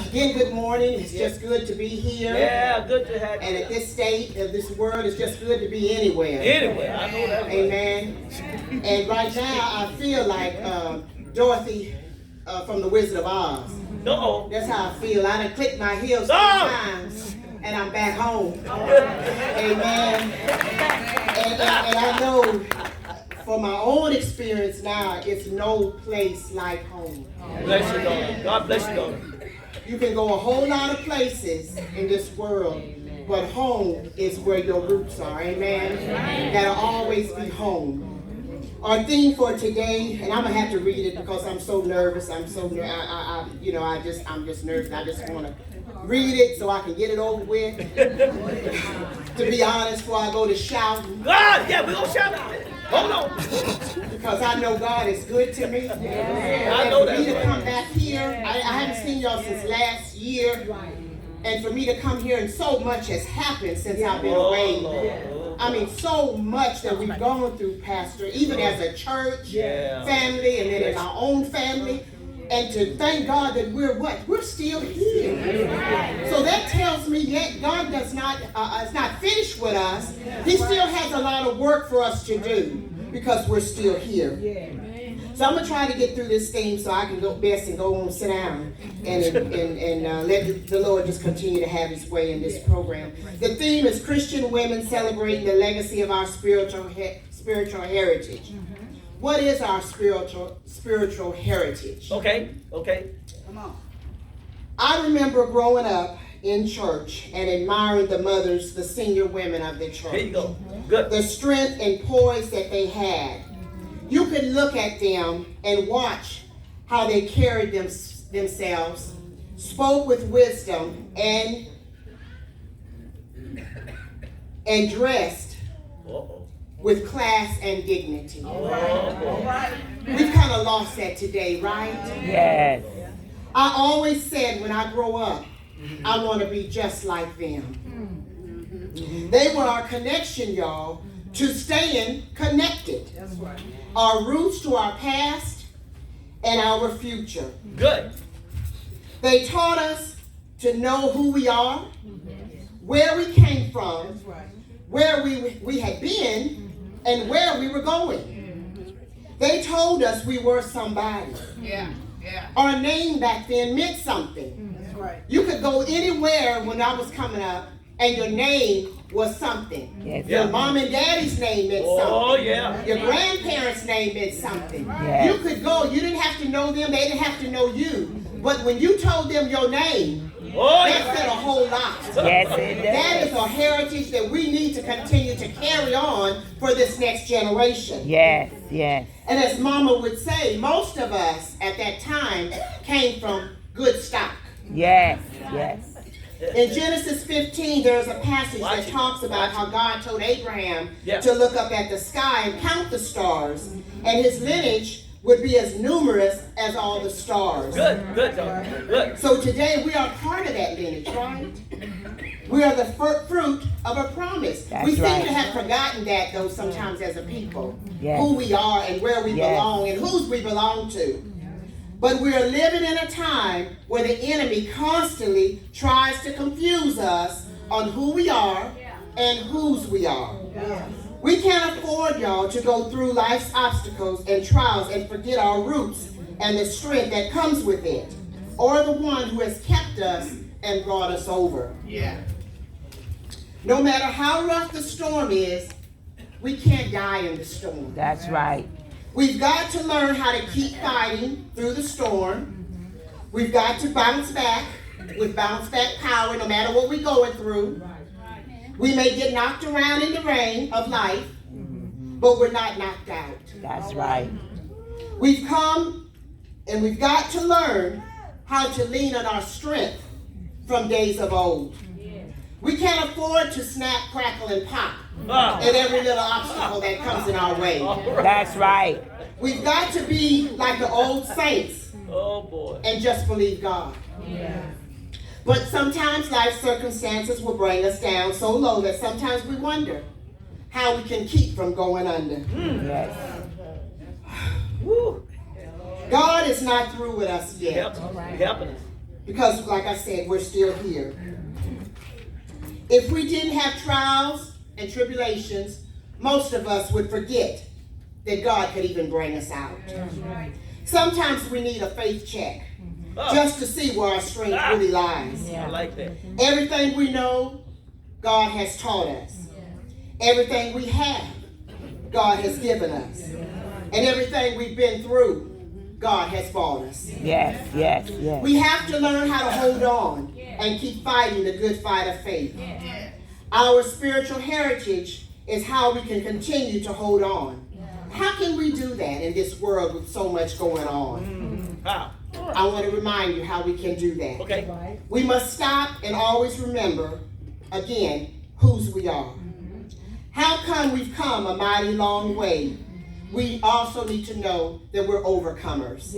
Again, good morning. It's just good to be here. Yeah, good to have you. And at this state of this world, it's just good to be anywhere. Anywhere, I know that. Amen. And right now, I feel like Dorothy from The Wizard of Oz. No. That's how I feel. I done clicked my heels 3 times, and I'm back home. Amen. And I know from my own experience now, it's no place like home. Bless you, Donna. God bless you, Donna. You can go a whole lot of places in this world, but home is where your roots are. Amen. That'll always be home. Our theme for today, and I'm gonna have to read it because I'm so nervous. I'm just nervous. I just want to read it so I can get it over with. To be honest, before I go to shouting. God, yeah, we're gonna shout it. Hold on. Because I know God is good to me. I know and for me to that. come back here, I haven't seen y'all since last year. And for me to come here, and so much has happened since I've been away. Lord. I mean, so much that we've gone through, Pastor, even as a church family, and then in our own family. And to thank God that we're still here. So that tells me yet God does not, is not finished with us. He still has a lot of work for us to do because we're still here. So I'm gonna try to get through this theme so I can go best and go on, sit down, and let the Lord just continue to have His way in this program. The theme is Christian women celebrating the legacy of our spiritual heritage. What is our spiritual heritage? Okay. Come on. I remember growing up in church and admiring the mothers, the senior women of the church. Here you go. Good. The strength and poise that they had. You could look at them and watch how they carried themselves, spoke with wisdom, and dressed with class and dignity. All right. We've kind of lost that today, right? Yes. I always said when I grow up, I want to be just like them. They were our connection, y'all, to staying connected. That's right. Our roots to our past and our future. Good. They taught us to know who we are, where we came from, where we had been, and where we were going. They told us we were somebody. Yeah. Our name back then meant something. That's right. You could go anywhere when I was coming up, and your name was something. Yes. Your mom and daddy's name meant something. Oh, yeah. Your grandparents' name meant something. Yes. You could go, you didn't have to know them, they didn't have to know you. But when you told them your name, that said a whole lot. Yes, it does. That is a heritage that we need to continue to carry on for this next generation. Yes. And as Mama would say, most of us at that time came from good stock. Yes. In Genesis 15, there's a passage that talks about how God told Abraham to look up at the sky and count the stars, and his lineage would be as numerous as all the stars. Good. So today we are part of that lineage, right? We are the fruit of a promise. That's we seem right. to have forgotten that, though, sometimes as a people. Yes. Who we are and where we belong and whose we belong to. But we are living in a time where the enemy constantly tries to confuse us on who we are and whose we are. We can't afford, y'all, to go through life's obstacles and trials and forget our roots and the strength that comes with it, or the one who has kept us and brought us over. Yeah. No matter how rough the storm is, we can't die in the storm. That's right. We've got to learn how to keep fighting through the storm. We've got to bounce back with bounce back power no matter what we're going through. We may get knocked around in the rain of life, but we're not knocked out. That's right. We've come and we've got to learn how to lean on our strength from days of old. We can't afford to snap, crackle, and pop at every little obstacle that comes in our way. That's right. We've got to be like the old saints and just believe God. But sometimes life circumstances will bring us down so low that sometimes we wonder how we can keep from going under. Yes. God is not through with us yet. Helping us. Because, like I said, we're still here. If we didn't have trials and tribulations, most of us would forget that God could even bring us out. Sometimes we need a faith check just to see where our strength really lies. I like that. Everything we know, God has taught us. Everything we have, God has given us. And everything we've been through, God has bought us. Yes, yes, yes. We have to learn how to hold on and keep fighting the good fight of faith. Our spiritual heritage is how we can continue to hold on. How can we do that in this world with so much going on? How? I want to remind you how we can do that. Okay. We must stop and always remember, again, whose we are. How come we've come a mighty long way? We also need to know that we're overcomers.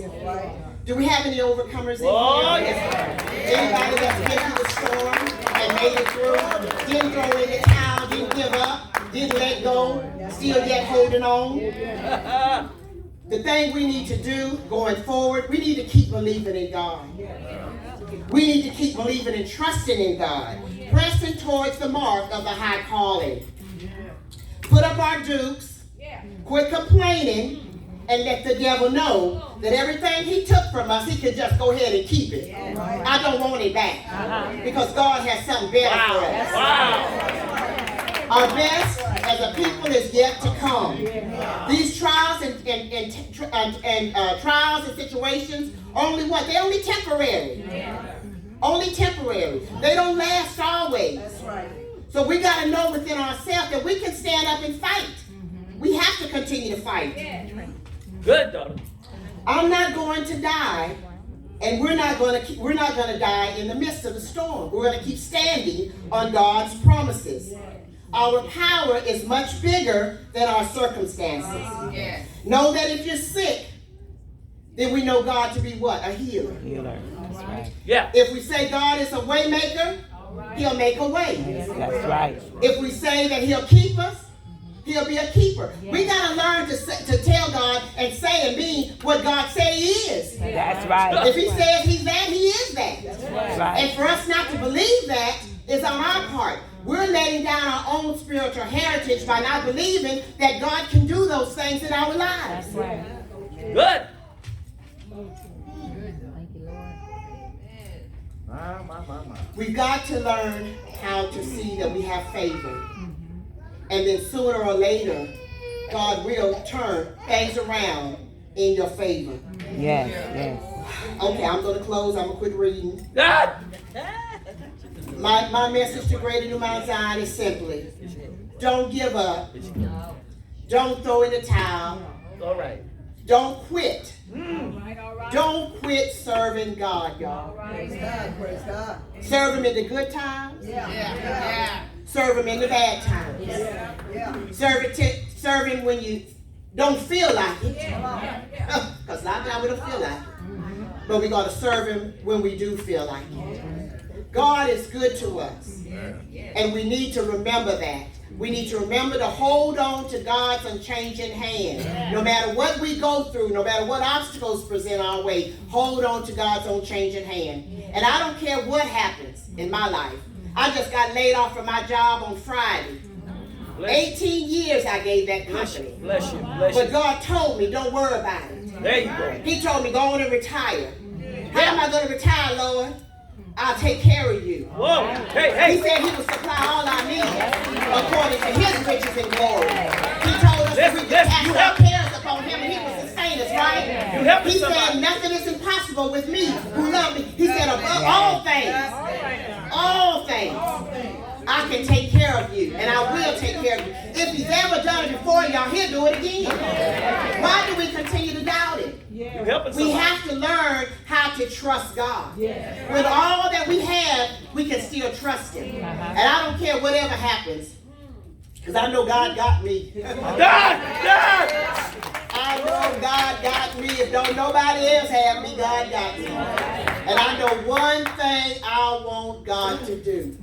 Do we have any overcomers in here? Yes. Anybody that's been through the storm and made it through, didn't throw in the towel, didn't give up, didn't let go, still yet holding on? The thing we need to do going forward, we need to keep believing in God. We need to keep believing and trusting in God, pressing towards the mark of the high calling. Put up our dukes, quit complaining, and let the devil know that everything he took from us, he can just go ahead and keep it. I don't want it back because God has something better for us. Our best as a people is yet to come. These trials and trials and situations, only what? They're only temporary. Only temporary. They don't last always. So we got to know within ourselves that we can stand up and fight. We have to continue to fight. Good, Donna. I'm not going to die, and we're not going to die in the midst of the storm. We're going to keep standing on God's promises. Our power is much bigger than our circumstances. Know that if you're sick, then we know God to be what? A healer. Healer. That's right. Yeah. If we say God is a way maker, he'll make a way. That's right. If we say that he'll keep us, he'll be a keeper. We got to learn to tell God and say and mean what God say he is. That's right. If he says he's that, he is that. That's right. And for us not to believe that is on our part. We're letting down our own spiritual heritage by not believing that God can do those things in our lives. That's right. Good. We've got to learn how to see that we have favor. And then sooner or later, God will turn things around in your favor. Yes, yes. Okay, I'm going to close. I'm going to quit reading. God. My message to Greater New Mount Zion is simply, don't give up. Don't throw in the towel. All right. Don't quit. Don't quit serving God, y'all. Praise God, praise God. Serve him in the good times. Serve him in the bad times. Serve him when you don't feel like it. Because a lot of times we don't feel like it. But we got to serve him when we do feel like it. God is good to us. And we need to remember that. We need to remember to hold on to God's unchanging hand. No matter what we go through, no matter what obstacles present our way, hold on to God's unchanging hand. And I don't care what happens in my life. I just got laid off from my job on Friday. 18 years I gave that company. Bless you. Bless But you. God told me, don't worry about it. There you go. He told me, go on and retire. How am I going to retire, Lord? I'll take care of you. Whoa. Hey, He hey. said he would supply all our needs according to his riches and glory. He told us that we could cast our cares upon him and he would sustain us, right? You helping He said somebody. nothing is impossible with me who love me. He said above all things, I can take care of you and I will take care of you. If he's ever done it before, y'all, he'll do it again. Why do we continue to doubt it? You helping We somebody. have to learn how to trust God. With all that we have, we can still trust him. And I don't care whatever happens, because I know God got me. God. I know God got me. If don't nobody else have me, God got me. And I know one thing I want God to do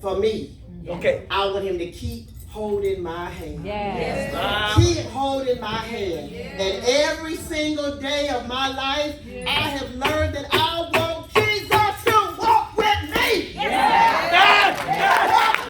for me. Okay. I want him to keep holding my hand. Yes. Keep holding my hand. And every single day of my life, I have learned that I